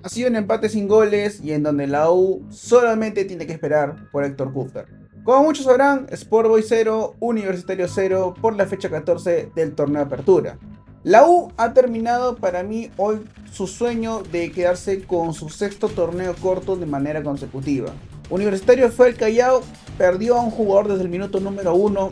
Ha sido un empate sin goles y en donde la U solamente tiene que esperar por Héctor Cúfer. Como muchos sabrán, Sport Boys 0, Universitario 0 por la fecha 14 del torneo de apertura. La U ha terminado para mí hoy su sueño de quedarse con su sexto torneo corto de manera consecutiva. Universitario fue al Callao, perdió a un jugador desde el minuto número 1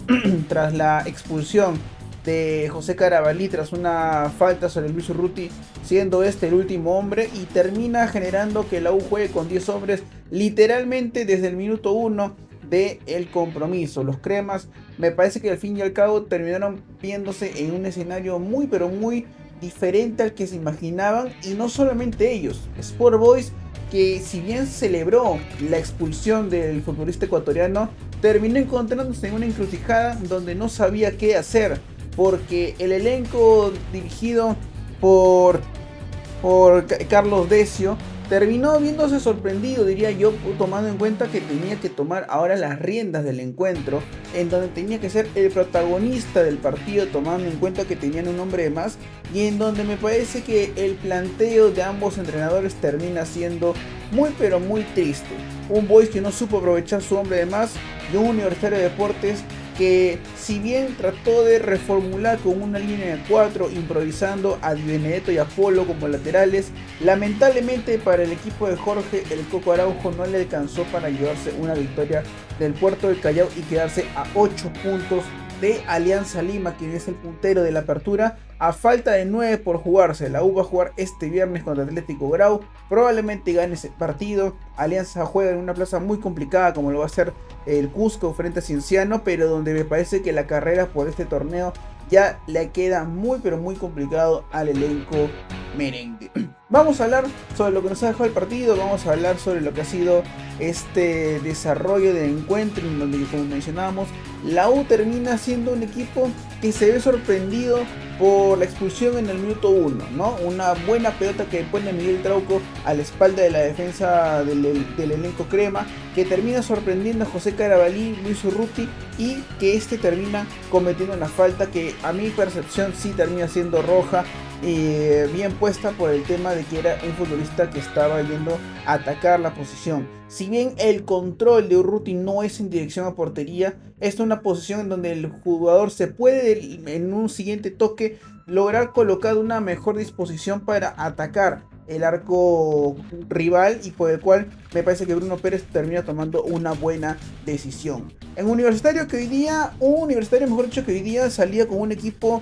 tras la expulsión de José Carabalí tras una falta sobre Luis Urruti, siendo este el último hombre, y termina generando que la U juegue con 10 hombres literalmente desde el minuto 1 del compromiso. Los cremas me parece que al fin y al cabo terminaron viéndose en un escenario muy pero muy diferente al que se imaginaban, y no solamente ellos, Sport Boys, que si bien celebró la expulsión del futbolista ecuatoriano, terminó encontrándose en una encrucijada donde no sabía qué hacer, porque el elenco dirigido por, por Carlos Decio terminó viéndose sorprendido, diría yo, tomando en cuenta que tenía que tomar ahora las riendas del encuentro, en donde tenía que ser el protagonista del partido, tomando en cuenta que tenían un hombre de más, y en donde me parece que el planteo de ambos entrenadores termina siendo muy pero muy triste. Un Boys que no supo aprovechar su hombre de más, y un Universitario de Deportes que, si bien trató de reformular con una línea de 4 improvisando a Di Benedetto y a Polo como laterales, lamentablemente para el equipo de Jorge el Coco Araujo no le alcanzó para llevarse una victoria del Puerto del Callao y quedarse a 8 puntos de Alianza Lima, quien es el puntero de la apertura, a falta de 9 por jugarse. La U va a jugar este viernes contra Atlético Grau, probablemente gane ese partido. Alianza juega en una plaza muy complicada como lo va a ser el Cusco frente a Cienciano, pero donde me parece que la carrera por este torneo ya le queda muy pero muy complicado al elenco merengue. Vamos a hablar sobre lo que nos ha dejado el partido, vamos a hablar sobre lo que ha sido este desarrollo del encuentro, en donde, como mencionábamos, la U termina siendo un equipo que se ve sorprendido por la expulsión en el minuto 1, ¿no? Una buena pelota que pone Miguel Trauco a la espalda de la defensa del elenco crema, que termina sorprendiendo a José Carabalí, Luis Urruti, y que este termina cometiendo una falta que a mi percepción sí termina siendo roja, bien puesta por el tema de que era un futbolista que estaba yendo a atacar la posición. Si bien el control de Urruti no es en dirección a portería, es una posición en donde el jugador se puede en un siguiente toque lograr colocar una mejor disposición para atacar el arco rival, y por el cual me parece que Bruno Pérez termina tomando una buena decisión. En Universitario que hoy día, un Universitario mejor dicho que hoy día salía con un equipo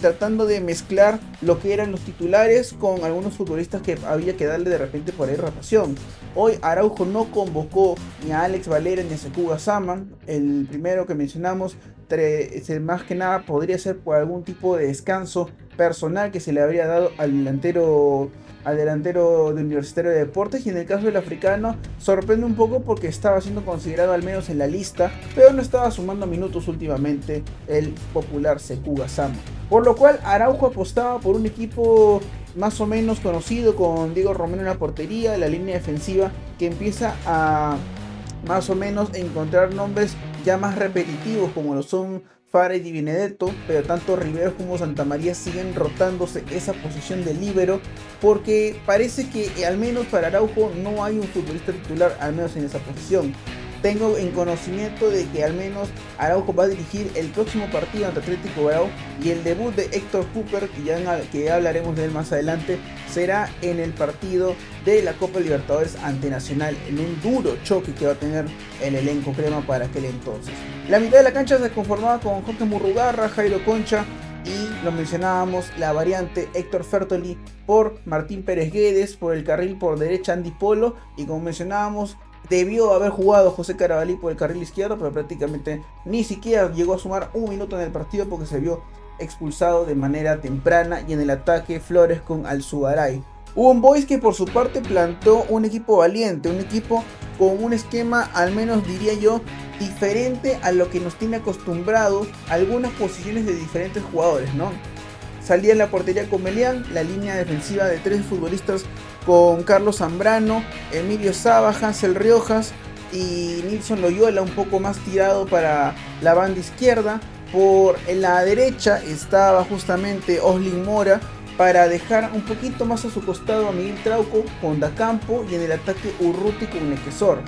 tratando de mezclar lo que eran los titulares con algunos futbolistas que había que darle de repente por ahí rotación. Hoy Araujo no convocó ni a Alex Valera ni a Sekou Gassama. El primero que mencionamos más que nada podría ser por algún tipo de descanso personal que se le habría dado al delantero de Universitario de Deportes, y en el caso del africano sorprende un poco porque estaba siendo considerado al menos en la lista, pero no estaba sumando minutos últimamente el popular Sekou Gassama, por lo cual Araujo apostaba por un equipo más o menos conocido, con Diego Romero en la portería, la línea defensiva que empieza a más o menos encontrar nombres ya más repetitivos como lo son Fara y Di Benedetto, pero tanto Riveros como Santamaría siguen rotándose esa posición de líbero, porque parece que al menos para Araujo no hay un futbolista titular, al menos en esa posición. Tengo en conocimiento de que al menos Araujo va a dirigir el próximo partido ante Atlético Grau, y el debut de Héctor Cúfer, que ya hablaremos de él más adelante, será en el partido de la Copa Libertadores ante Nacional, en un duro choque que va a tener el elenco crema para aquel entonces. La mitad de la cancha se conformaba con Jorge Murrugarra, Jairo Concha y, lo mencionábamos, la variante Héctor Fertoli por Martín Pérez Guedes, por el carril por derecha Andy Polo, y como mencionábamos, debió haber jugado José Carabalí por el carril izquierdo, pero prácticamente ni siquiera llegó a sumar un minuto en el partido porque se vio expulsado de manera temprana, y en el ataque Flores con Alzugaray. Hubo un Boys que por su parte plantó un equipo valiente, un equipo con un esquema, al menos diría yo, diferente a lo que nos tiene acostumbrados algunas posiciones de diferentes jugadores, ¿no? Salía en la portería con Melián, la línea defensiva de 3 futbolistas con Carlos Zambrano, Emilio Saba, Hansel Riojas y Nilson Loyola, un poco más tirado para la banda izquierda. Por la derecha estaba justamente Oslin Mora para dejar un poquito más a su costado a Miguel Trauco con Dacampo y en el ataque Urruti con Nequesor.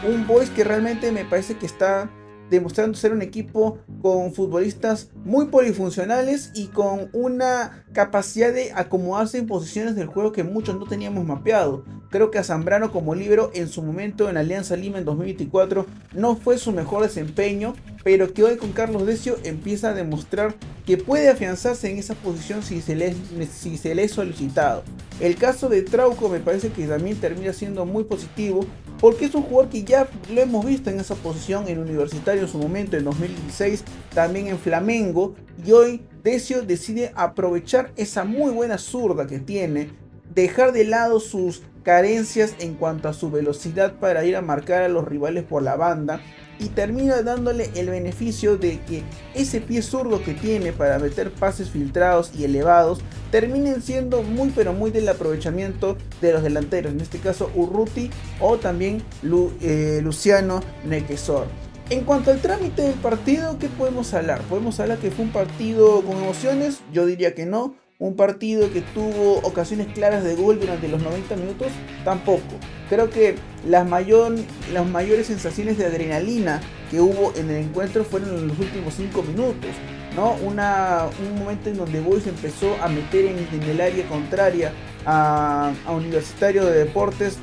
Un Boys que realmente me parece que está demostrando ser un equipo con futbolistas muy polifuncionales y con una capacidad de acomodarse en posiciones del juego que muchos no teníamos mapeado. Creo que a Zambrano como líbero en su momento en Alianza Lima en 2024 no fue su mejor desempeño, pero que hoy con Carlos Decio empieza a demostrar que puede afianzarse en esa posición si se le es solicitado. El caso de Trauco me parece que también termina siendo muy positivo, porque es un jugador que ya lo hemos visto en esa posición en Universitario en su momento, en 2016, también en Flamengo, y hoy Decio decide aprovechar esa muy buena zurda que tiene, dejar de lado sus carencias en cuanto a su velocidad para ir a marcar a los rivales por la banda, y termina dándole el beneficio de que ese pie zurdo que tiene para meter pases filtrados y elevados terminen siendo muy pero muy del aprovechamiento de los delanteros, en este caso Urruti o también Luciano Nequesor. En cuanto al trámite del partido, ¿qué podemos hablar? ¿Podemos hablar que fue un partido con emociones? Yo diría que no. ¿Un partido que tuvo ocasiones claras de gol durante los 90 minutos? Tampoco. Creo que las mayores sensaciones de adrenalina que hubo en el encuentro fueron en los últimos 5 minutos, ¿no? Un momento en donde Boys empezó a meter en el área contraria a Universitario de Deportes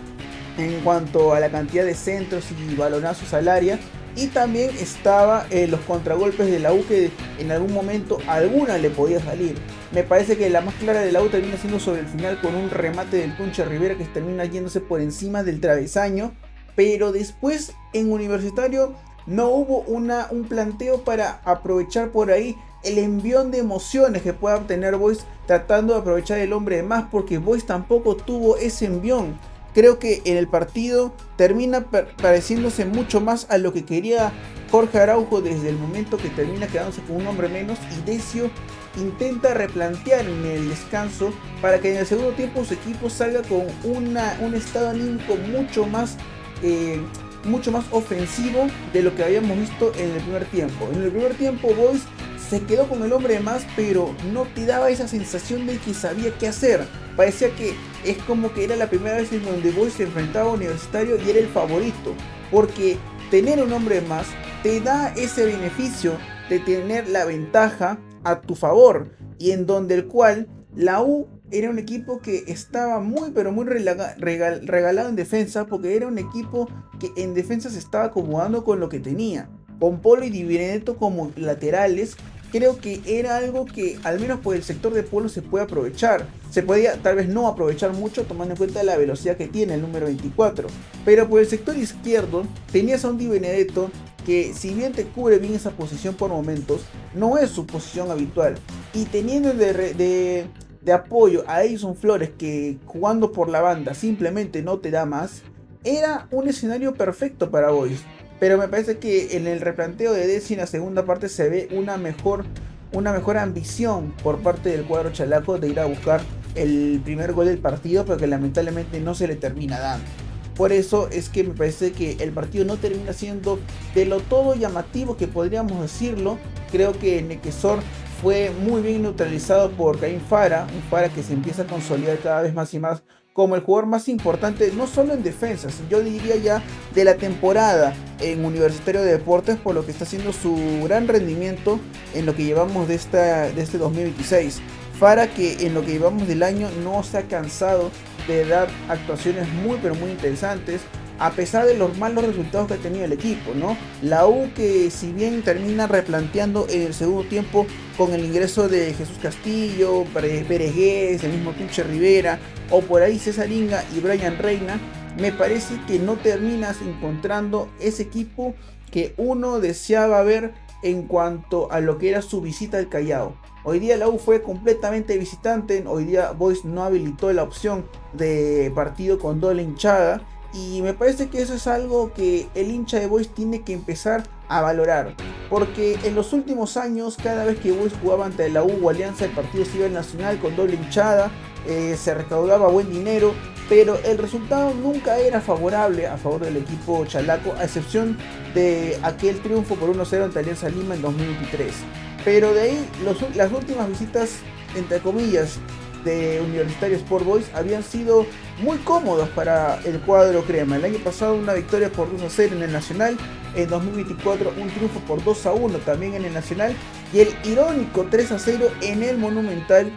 en cuanto a la cantidad de centros y balonazos al área. Y también estaba los contragolpes de la U, que en algún momento alguna le podía salir. Me parece que la más clara de la U termina siendo sobre el final con un remate del Punche Rivera que termina yéndose por encima del travesaño. Pero después en Universitario no hubo un planteo para aprovechar por ahí el envión de emociones que pueda obtener Boys tratando de aprovechar el hombre de más, porque Boys tampoco tuvo ese envión. Creo que en el partido termina pareciéndose mucho más a lo que quería Jorge Araujo desde el momento que termina quedándose con un hombre menos, y Decio intenta replantear en el descanso para que en el segundo tiempo su equipo salga con un estado anímico mucho más ofensivo de lo que habíamos visto en el primer tiempo. En el primer tiempo Boys se quedó con el hombre de más, pero no te daba esa sensación de que sabía qué hacer. Parecía que es como que era la primera vez en donde Boys se enfrentaba a Universitario y era el favorito, porque tener un hombre de más te da ese beneficio de tener la ventaja a tu favor, y en donde el cual la U era un equipo que estaba muy pero muy regalado en defensa, porque era un equipo que en defensa se estaba acomodando con lo que tenía, con Polo y Di Benedetto como laterales. Creo que era algo que al menos por el sector de Polo se puede aprovechar. Se podía tal vez no aprovechar mucho tomando en cuenta la velocidad que tiene el número 24. Pero por el sector izquierdo tenías a un Di Benedetto que, si bien te cubre bien esa posición por momentos, no es su posición habitual. Y teniendo de apoyo a Edison Flores, que jugando por la banda simplemente no te da más, era un escenario perfecto para Boys. Pero me parece que en el replanteo de Decio en la segunda parte se ve una mejor ambición por parte del cuadro chalaco de ir a buscar el primer gol del partido, pero que lamentablemente no se le termina dando. Por eso es que me parece que el partido no termina siendo de lo todo llamativo que podríamos decirlo. Creo que Nequesor fue muy bien neutralizado por Caín Fara, un Fara que se empieza a consolidar cada vez más y más como el jugador más importante, no solo en defensas, yo diría ya de la temporada en Universitario de Deportes, por lo que está haciendo su gran rendimiento en lo que llevamos de este 2026. Fara, que en lo que llevamos del año no se ha cansado de dar actuaciones muy pero muy interesantes, a pesar de los malos resultados que ha tenido el equipo, ¿no? La U, que si bien termina replanteando en el segundo tiempo con el ingreso de Jesús Castillo, Peregués, el mismo Punche Rivera, o por ahí César Inga y Brian Reina, me parece que no terminas encontrando ese equipo que uno deseaba ver en cuanto a lo que era su visita al Callao. Hoy día la U fue completamente visitante, hoy día Boys no habilitó la opción de partido con doble hinchada, y me parece que eso es algo que el hincha de Boys tiene que empezar a valorar, porque en los últimos años, cada vez que Boys jugaba ante la U o Alianza, el partido se iba al Nacional con doble hinchada, se recaudaba buen dinero, pero el resultado nunca era favorable a favor del equipo chalaco, a excepción de aquel triunfo por 1-0 ante Alianza Lima en 2023. Pero de ahí las últimas visitas, entre comillas, de Universitario Sport Boys habían sido muy cómodos para el cuadro crema. El año pasado una victoria por 2-0 en el Nacional, en 2024 un triunfo por 2-1 también en el Nacional y el irónico 3-0 en el Monumental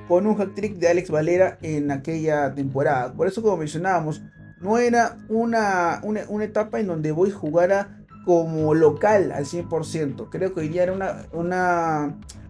con un hat-trick de Alex Valera en aquella temporada. Por eso, como mencionábamos, no era una etapa en donde Boys jugara como local al 100%. Creo que hoy día era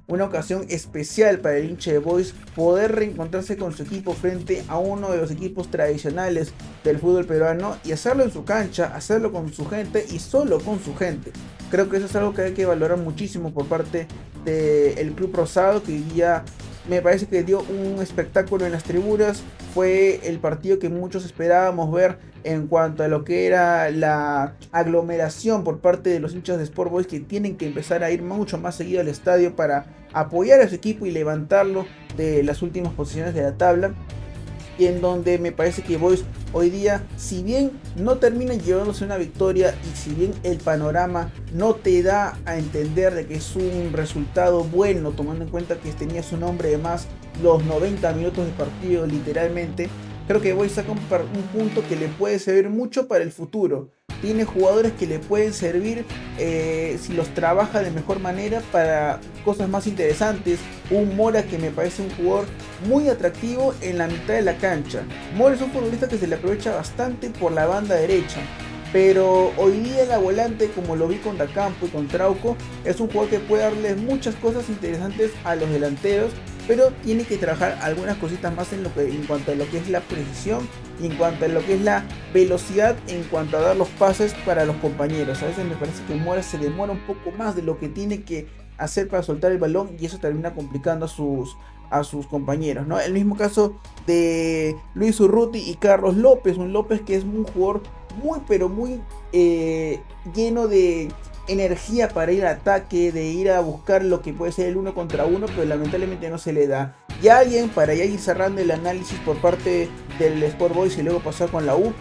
una ocasión especial para el hincha de Boys poder reencontrarse con su equipo frente a uno de los equipos tradicionales del fútbol peruano y hacerlo en su cancha, hacerlo con su gente y solo con su gente. Creo que eso es algo que hay que valorar muchísimo por parte del Club Rosado, que hoy día me parece que dio un espectáculo en las tribunas. Fue el partido que muchos esperábamos ver en cuanto a lo que era la aglomeración por parte de los hinchas de Sport Boys, que tienen que empezar a ir mucho más seguido al estadio para apoyar a su equipo y levantarlo de las últimas posiciones de la tabla. Y en donde me parece que Boys hoy día, si bien no termina llevándose una victoria y si bien el panorama no te da a entender de que es un resultado bueno, tomando en cuenta que tenía su nombre de más los 90 minutos de partido literalmente, creo que Boys saca un punto que le puede servir mucho para el futuro. Tiene jugadores que le pueden servir si los trabaja de mejor manera para cosas más interesantes. Un Mora que me parece un jugador muy atractivo en la mitad de la cancha. Mora es un futbolista que se le aprovecha bastante por la banda derecha. Pero hoy día la volante, como lo vi con Dacampo y con Trauco, es un jugador que puede darle muchas cosas interesantes a los delanteros, pero tiene que trabajar algunas cositas más en cuanto a lo que es la precisión y en cuanto a lo que es la velocidad en cuanto a dar los pases para los compañeros. A veces me parece que Mora se demora un poco más de lo que tiene que hacer para soltar el balón y eso termina complicando a sus compañeros, ¿no? El mismo caso de Luis Urruti y Carlos López, un López que es un jugador muy pero muy lleno de energía para ir al ataque, de ir a buscar lo que puede ser el 1 contra 1, pero lamentablemente no se le da. Y alguien, para ya ir cerrando el análisis por parte del Sport Boys y luego pasar con la U,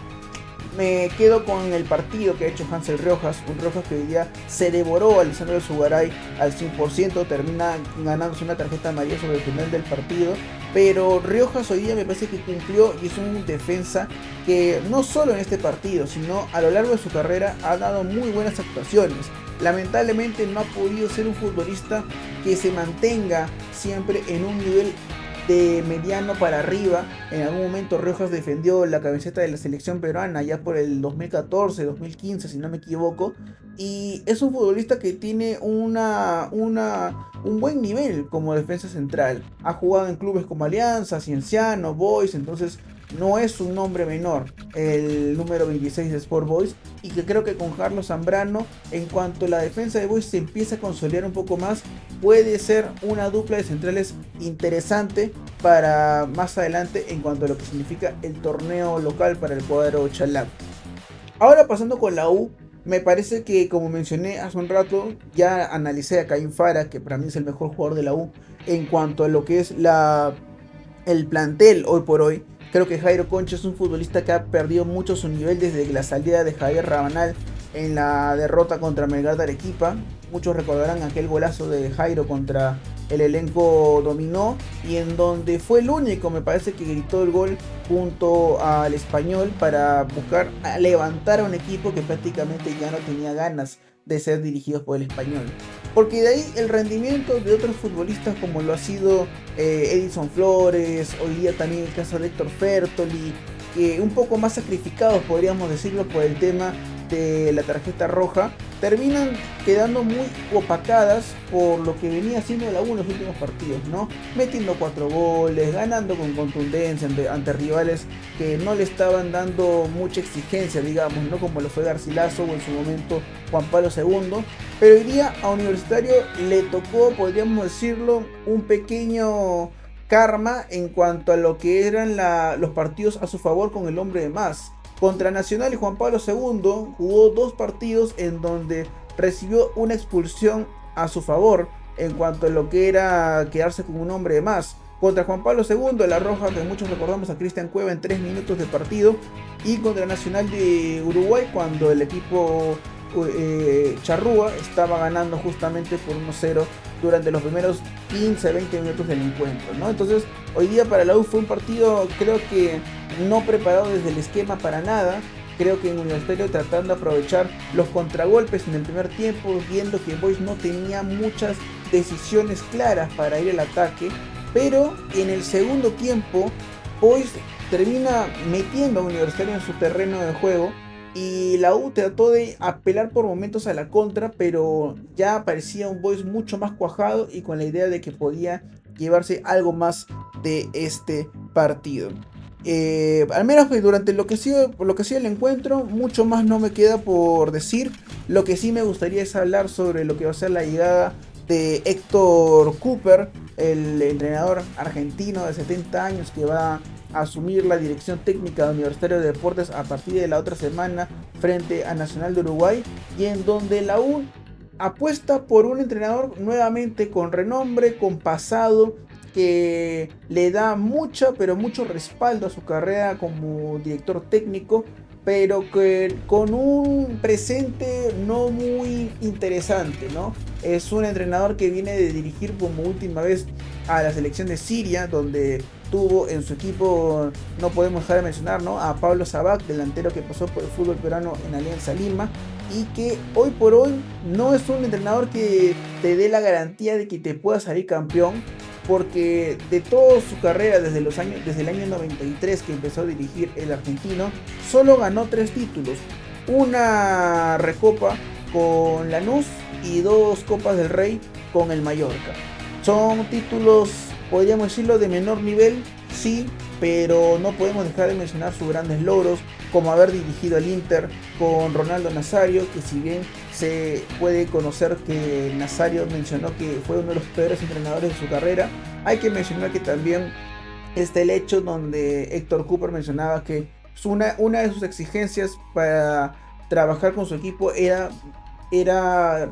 me quedo con el partido que ha hecho Hansel Riojas, un Riojas que hoy día se devoró a Lisandro Zugaray al 100%, termina ganándose una tarjeta amarilla sobre el final del partido, pero Riojas hoy día me parece que cumplió y es un defensa que no solo en este partido, sino a lo largo de su carrera ha dado muy buenas actuaciones. Lamentablemente no ha podido ser un futbolista que se mantenga siempre en un nivel de mediano para arriba. En algún momento Riojas defendió la camiseta de la selección peruana ya por el 2014, 2015 si no me equivoco, y es un futbolista que tiene un buen nivel como defensa central. Ha jugado en clubes como Alianza, Cienciano, Boys, entonces no es un nombre menor el número 26 de Sport Boys, y que creo que con Carlos Zambrano, en cuanto la defensa de Boys se empieza a consolidar un poco más, puede ser una dupla de centrales interesante para más adelante en cuanto a lo que significa el torneo local para el cuadro Chalap. Ahora pasando con la U, me parece que, como mencioné hace un rato, ya analicé a Caín Fara, que para mí es el mejor jugador de la U en cuanto a lo que es el plantel hoy por hoy. Creo que Jairo Concha es un futbolista que ha perdido mucho su nivel desde la salida de Javier Rabanal en la derrota contra Melgar de Arequipa. Muchos recordarán aquel golazo de Jairo contra el elenco dominó, y en donde fue el único, me parece, que gritó el gol junto al Español para buscar levantar a un equipo que prácticamente ya no tenía ganas de ser dirigidos por el Español. Porque de ahí el rendimiento de otros futbolistas, como lo ha sido Edison Flores, hoy día también el caso de Héctor Fertoli, un poco más sacrificados, podríamos decirlo, por el tema de la tarjeta roja, terminan quedando muy opacadas por lo que venía haciendo la U en los últimos partidos, ¿no? Metiendo 4 goles, ganando con contundencia ante rivales que no le estaban dando mucha exigencia, digamos, ¿no? Como lo fue Garcilaso o en su momento Juan Pablo II. Pero hoy día a Universitario le tocó, podríamos decirlo, un pequeño karma en cuanto a lo que eran los partidos a su favor con el hombre de más. Contra Nacional y Juan Pablo II jugó 2 partidos en donde recibió una expulsión a su favor en cuanto a lo que era quedarse con un hombre de más. Contra Juan Pablo II, la roja que muchos recordamos a Cristian Cueva en 3 minutos de partido. Y contra Nacional de Uruguay, cuando el equipo Charrúa estaba ganando justamente por 1-0 durante los primeros 15-20 minutos del encuentro, ¿no? Entonces, hoy día para la U fue un partido, creo que no preparado desde el esquema para nada. Creo que en Universitario, tratando de aprovechar los contragolpes en el primer tiempo, viendo que Boys no tenía muchas decisiones claras para ir al ataque, pero en el segundo tiempo Boys termina metiendo a Universitario en su terreno de juego y la U trató de apelar por momentos a la contra, pero ya parecía un Boys mucho más cuajado y con la idea de que podía llevarse algo más de este partido. Al menos pues, durante lo que ha sido el encuentro, mucho más no me queda por decir. Lo que sí me gustaría es hablar sobre lo que va a ser la llegada de Héctor Cooper, el entrenador argentino de 70 años que va a asumir la dirección técnica de Universitario de Deportes a partir de la otra semana frente a Nacional de Uruguay, y en donde la U apuesta por un entrenador nuevamente con renombre, con pasado, que le da pero mucho respaldo a su carrera como director técnico, pero que con un presente no muy interesante, ¿no? Es un entrenador que viene de dirigir como última vez a la selección de Siria, donde tuvo en su equipo, no podemos dejar de mencionar, ¿no?, a Pablo Sabac, delantero que pasó por el fútbol peruano en Alianza Lima, y que hoy por hoy no es un entrenador que te dé la garantía de que te pueda salir campeón, porque de toda su carrera desde el año 93 que empezó a dirigir el argentino, solo ganó 3 títulos, una recopa con Lanús y 2 copas del Rey con el Mallorca. Son títulos, podríamos decirlo, de menor nivel, sí, pero no podemos dejar de mencionar sus grandes logros, como haber dirigido al Inter con Ronaldo Nazario, que si bien se puede conocer que Nazario mencionó que fue uno de los peores entrenadores de su carrera, hay que mencionar que también está el hecho donde Héctor Cooper mencionaba que una de sus exigencias para trabajar con su equipo era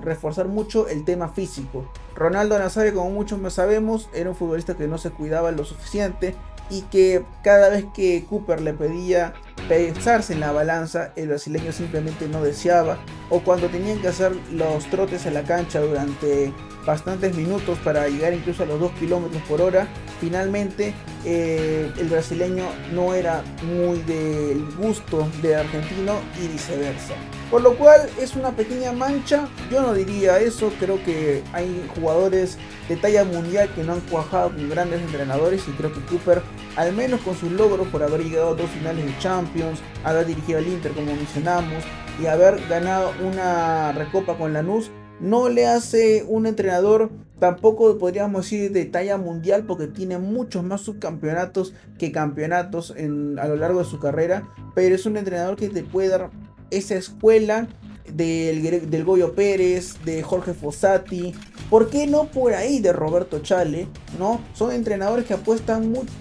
reforzar mucho el tema físico. Ronaldo Nazario, como muchos más sabemos, era un futbolista que no se cuidaba lo suficiente y que cada vez que Cooper le pedía pesarse en la balanza, el brasileño simplemente no deseaba, o cuando tenían que hacer los trotes a la cancha durante bastantes minutos para llegar incluso a los 2 kilómetros por hora, finalmente el brasileño no era muy del gusto del argentino y viceversa. Por lo cual es una pequeña mancha, yo no diría eso, creo que hay jugadores de talla mundial que no han cuajado con grandes entrenadores, y creo que Cooper, al menos con sus logros por haber llegado a 2 finales de Champions, haber dirigido al Inter como mencionamos y haber ganado una recopa con Lanús, no le hace un entrenador tampoco podríamos decir de talla mundial, porque tiene muchos más subcampeonatos que campeonatos a lo largo de su carrera, pero es un entrenador que te puede dar esa escuela del Goyo Pérez, de Jorge Fossati, ¿por qué no por ahí de Roberto Chale? ¿No? Son entrenadores que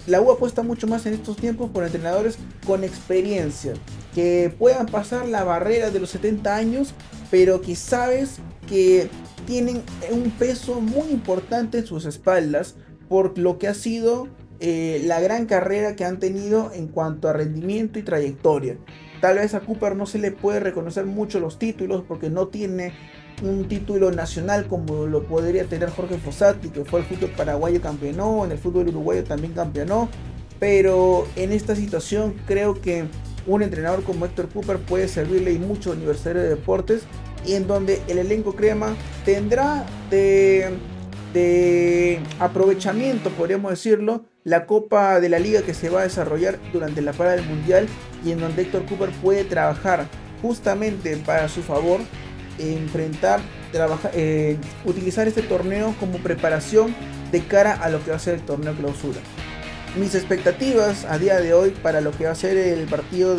la U apuesta mucho más en estos tiempos por entrenadores con experiencia, que puedan pasar la barrera de los 70 años, pero que sabes que tienen un peso muy importante en sus espaldas por lo que ha sido la gran carrera que han tenido en cuanto a rendimiento y trayectoria. Tal vez a Cooper no se le puede reconocer mucho los títulos porque no tiene un título nacional como lo podría tener Jorge Fossati, que fue el fútbol paraguayo campeonó, en el fútbol uruguayo también campeonó, pero en esta situación creo que un entrenador como Héctor Cooper puede servirle y mucho a Universitario de Deportes, y en donde el elenco crema tendrá de aprovechamiento, podríamos decirlo, la Copa de la Liga que se va a desarrollar durante la parada del Mundial, y en donde Héctor Cooper puede trabajar justamente para su favor, utilizar este torneo como preparación de cara a lo que va a ser el torneo clausura. Mis expectativas a día de hoy para lo que va a ser el partido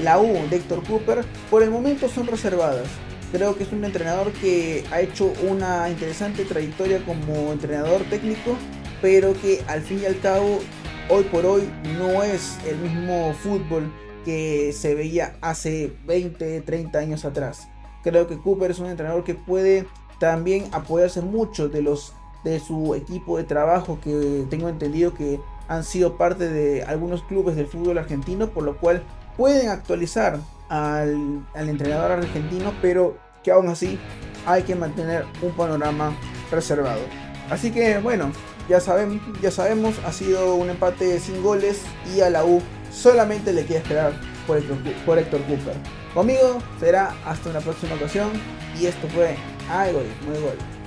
la U de Héctor Cooper, por el momento son reservadas. Creo que es un entrenador que ha hecho una interesante trayectoria como entrenador técnico, pero que al fin y al cabo, hoy por hoy, no es el mismo fútbol que se veía hace 20, 30 años atrás. Creo que Cooper es un entrenador que puede también apoyarse mucho de su equipo de trabajo, que tengo entendido que han sido parte de algunos clubes del fútbol argentino, por lo cual pueden actualizar al entrenador argentino, pero que aún así hay que mantener un panorama reservado. Así que bueno, ya sabemos, ha sido un empate sin goles y a la U solamente le queda esperar por Héctor Cooper. Conmigo será hasta una próxima ocasión y esto fue Algoritmo de Gol.